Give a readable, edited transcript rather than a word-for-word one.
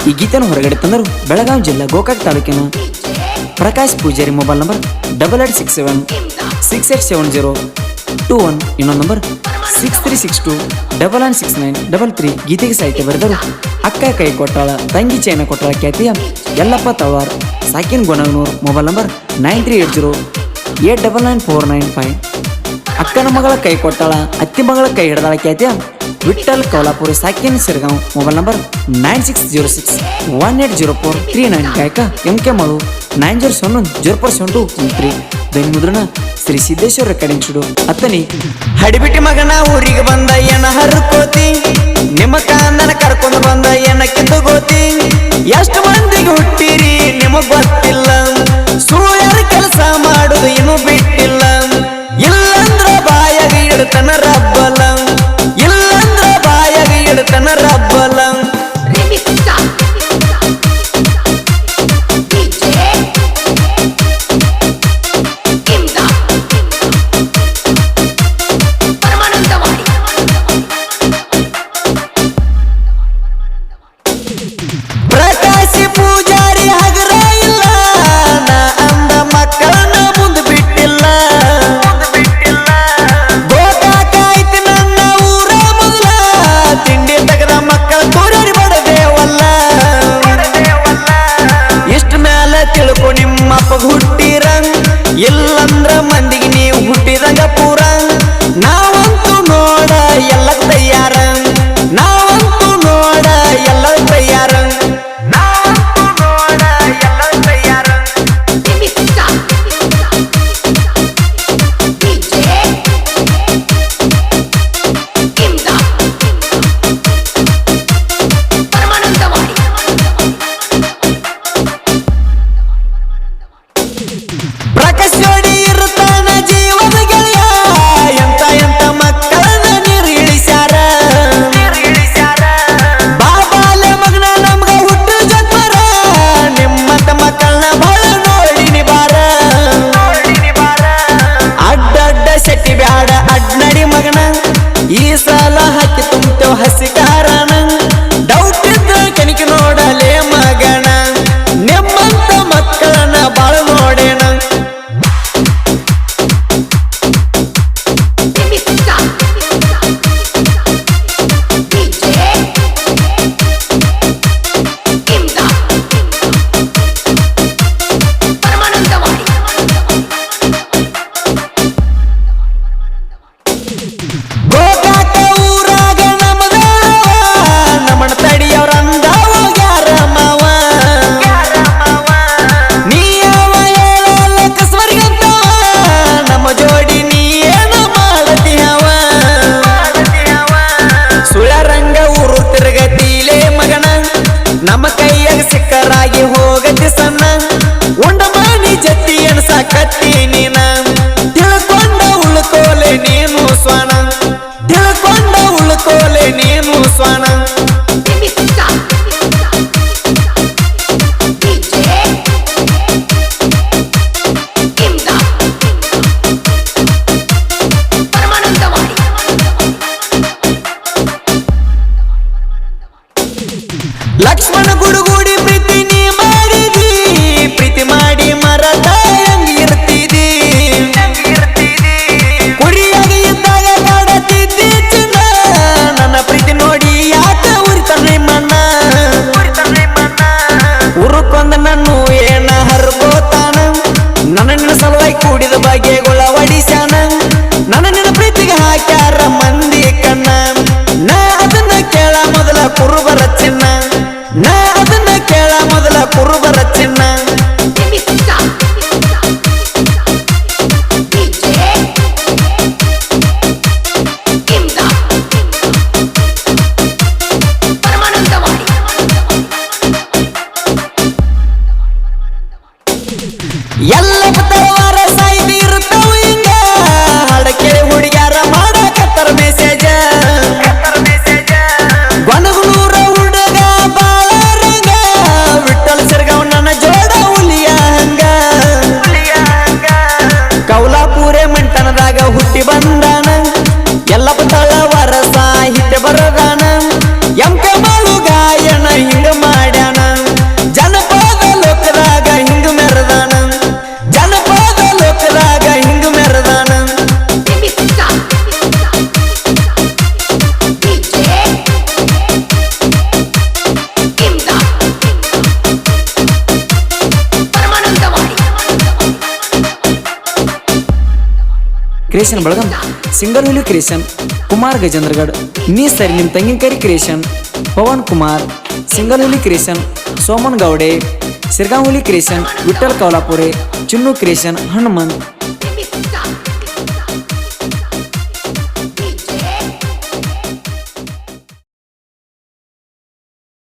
ಈ ಗೀತೆಯನ್ನು ಹೊರಗಡೆ ತಂದರು ಬೆಳಗಾವಿ ಜಿಲ್ಲಾ ಗೋಕಾಕ್ ತಾಲೂಕಿನ ಪ್ರಕಾಶ್ ಪೂಜಾರಿ. Mobile number 8867687021. ಇನ್ನೊಂದು ನಂಬರ್ 6362996933. ಗೀತೆಗೆ ಸಾಹಿತ್ಯ ಬರೆದರು ಅಕ್ಕ ಕೈ ಕೊಟ್ಟಾಳ ತಂಗಿ ಚೈನ ಕೊಟ್ಟಾಳ ಖ್ಯಾತಿಯ ಯಲ್ಲಪ್ಪ ತಳವಾರ್ ಸಾಕಿನ್ ಗೊನಗನೂರ್. Mobile number 9380899495. ಅಕ್ಕನ ಮಗಳ ಕೈ ಕೊಟ್ಟಾಳ ಅತ್ತಿ ಮಗಳ ಕೈ ಹಿಡ್ದಾಳ ಖ್ಯಾತಿಯ ವಿಠಲ್ ಕೌಲಾಪುರಿ ಸಾಕಿನ್ ಸಿರ್ಗಾಂವ್. Mobile number 9606180439. ಗಾಯಕ MK ಮಳು 9071047213. ಧ್ವನಿ ಮುದ್ರಣ ಶ್ರೀ ಸಿದ್ದೇಶ್ವರ ರೆಕಾರ್ಡಿಂಗ್ ಸ್ಟುಡಿಯೋ. ಅತ್ತನಿ ಹಡಿಬಿಟ್ಟಿ ಮಗನ ಊರಿಗೆ ಬಂದ ಏನ ಹರ್ಕೋತಿ, ನಿಮ್ಮ ಕಾಂದನ ಕರ್ಕೊಂಡು ಬಂದ ಏನ ಕಿತ್ತುಗೋತಿ. ಎಷ್ಟು ಮಂದಿಗೆ ಹುಟ್ಟಿರಿ ನಿಮಗ್ ಗೊತ್ತಿಲ್ಲ, ಸೂರ್ಯರ ಕೆಲಸ ಮಾಡುದು ಇನ್ನೂ ಬಿಟ್ಟಿಲ್ಲ. ಇಲ್ಲಂದ್ರ ಬಾಯಾಗ ಇಡ್ತನ ರಬ್ಬಲ, ಇಲ್ಲಂದ್ರ ಬಾಯಾಗ ಇಡ್ತನ ರಬ್ಬಲ. ಪ್ರಕಾಶಿ ಪೂಜಾರಿ ಹಗರ ಇಲ್ಲ, ನಾ ಅಂದ ಮಕ್ಕಳನ್ನ ಮುಂದ್ ಬಿಟ್ಟಿಲ್ಲ. ಗೋಕಾಕ ಐತಿ ನನ್ನ ಊರ ಮೊದಲ, ತಿಂಡಿ ತೆಗದ ಮಕ್ಕಳ ತೋರಿ ಬಡದೇವಲ್ಲ. ಇಷ್ಟ ಮ್ಯಾಲ ತಿಳ್ಕೊ ನಿಮ್ಮಪ್ಪ ಹುಟ್ಟಿರ, ಇಲ್ಲಂದ್ರ ಮಂದಿಗೆ ನೀವು ಹುಟ್ಟಿದಂಗ ಪೂರ. ನಾವಂತೂ ನೋಡ ಎಲ್ಲ ತಯಾರ, ನಾವಂತೂ ನೋಡ ಎಲ್ಲ ತಯಾರ. ಪ್ರಕಾಶ್ ಜೋಡಿ ಇರುತ್ತಾನ ಜೀವದ ಗೆಳೆಯ, ಎಂತ ಎಂತ ಮಕ್ಕಳನ್ನ ನೀರು ಇಳಿಸ್ಯಾರ. ಬಾಬಾಲೆ ಮಗನ ನಮ್ಗ ಹುಟ್ಟು ಜನ್ಮರ, ನಿಮ್ಮಂತ ಮಕ್ಕಳನ್ನ ಬಹಳ ನೋಡಿನಿ ಬಾರ. ಅಡ್ಡಡ್ಡ ಶೆಟ್ಟಿ ಬ್ಯಾಡ ಅಡ್ನಡಿ ಮಗನ, ಈ ಸಾಲ ಹಾಕಿ ತುಂಬ್ತೇವ್ ಹಸಿ ಕಾರಣ. ಡೌಟ್ ಇದ್ದ ಕಣಿಕೆ ನೋಡಲೇ ಮಗನ, ನಿಮ್ಮಂತ ಮಕ್ಕಳನ್ನ ಬಾಳ ನೋಡೇನ. ಗೋಕಾಕ ಊರಾಗ ನಮ್ಮದ ನಮ್ಮಣ ತಡಿಯವ್ರ ಅಂದಾವ ಯಾರ ಮಾವ. ನೀ ಯಾವ ಹೇಳಲ್ಲ ಕಸ್ವರಿಗಂತವ, ನಮ್ಮ ಜೋಡಿ ನೀ ಏನ ಮಾಡತಿ ಹವ. ಸುಳರಂಗ ಊರು ತಿರುಗತಿಲೇ ಮಗನ, ನಮ್ಮ ಕೈಯಾಗ ಸಿಕ್ಕರಾಗಿ ಹೋಗತಿ ಸಣ್ಣ. ಉಂಡ ಮನಿ ಜತ್ತಿ ಎಣಸಾಕತ್ತಿ ನೀನ, ತಿಳ್ಕೊಂಡ ಉಳ್ಕೋಲೆ ನೀನು ಸ್ವಾನ, ತಿಳ್ಕೊಂಡ ಉಳ್ಕೋಲೆ ನೀನು ಸ್ವಾನ. ಲಕ್ಷ್ಮಣ ಗುಡುಗೂಡಿ ಪ್ರೀತಿ ನೀ ಮಾಡಿದಿ, ಪ್ರೀತಿ ಮಾಡಿ ಮರದ ಹೆಂಗಿರ್ತಿದಿ. ಕುರಿಯಾಗಿ ಇದ್ದಾಗ ಕಾಡತಿದ್ದಿ ಚಿನ್ನ, ನನ್ನ ಪ್ರೀತಿ ನೋಡಿ ಯಾಕ ಉರಿತಾನೆ ಮಣ್ಣ. ಉರುಕೊಂದ ನನ್ನು ಏನ ಹರ್ಬೋತಾನ, ನನ್ನ ನಿನ್ನ ಸಲುವಾಗಿ ಕೂಡಿದ ಬಗೆಗೊಳ ಒಡಿಸ್ಯಾನ. ನನ್ನ ನಿನ್ನ ಪ್ರೀತಿಗೆ ಹಾಕ್ಯಾರ ಮಂದಿ ಕಣ್ಣ, ನಾ ಅದನ್ನ ಕೇಳ ಮೊದಲ ಕುರುಬರ ಚಿನ್ನ, ನಾ ಅದನ್ನ ಕ್ರಿಯೇಷನ್ ಬಳಗಂ ಸಿಂಗಲ್ ಹುಲಿ ಕ್ರಿಯೇಷನ್ ಕುಮಾರ್ ಗಜೇಂದ್ರಗಡ್ ನೀ ಸರಿ ನಿಮ್ಮ ತಂಗಿನಕರಿ ಕ್ರಿಯೇಷನ್ ಪವನ್ ಕುಮಾರ್ ಸಿಂಗಲ್ ಹುಲಿ ಕ್ರಿಯೇಷನ್ ಸೋಮನ್ ಗೌಡೆ ಸಿರ್ಗಾಂಹುಲಿ ಕ್ರಿಯೇಷನ್ ವಿಠಲ್ ಕೌಲಾಪುರೆ ಚಿನ್ನು ಕ್ರಿಯೇಷನ್ ಹನುಮಂತ್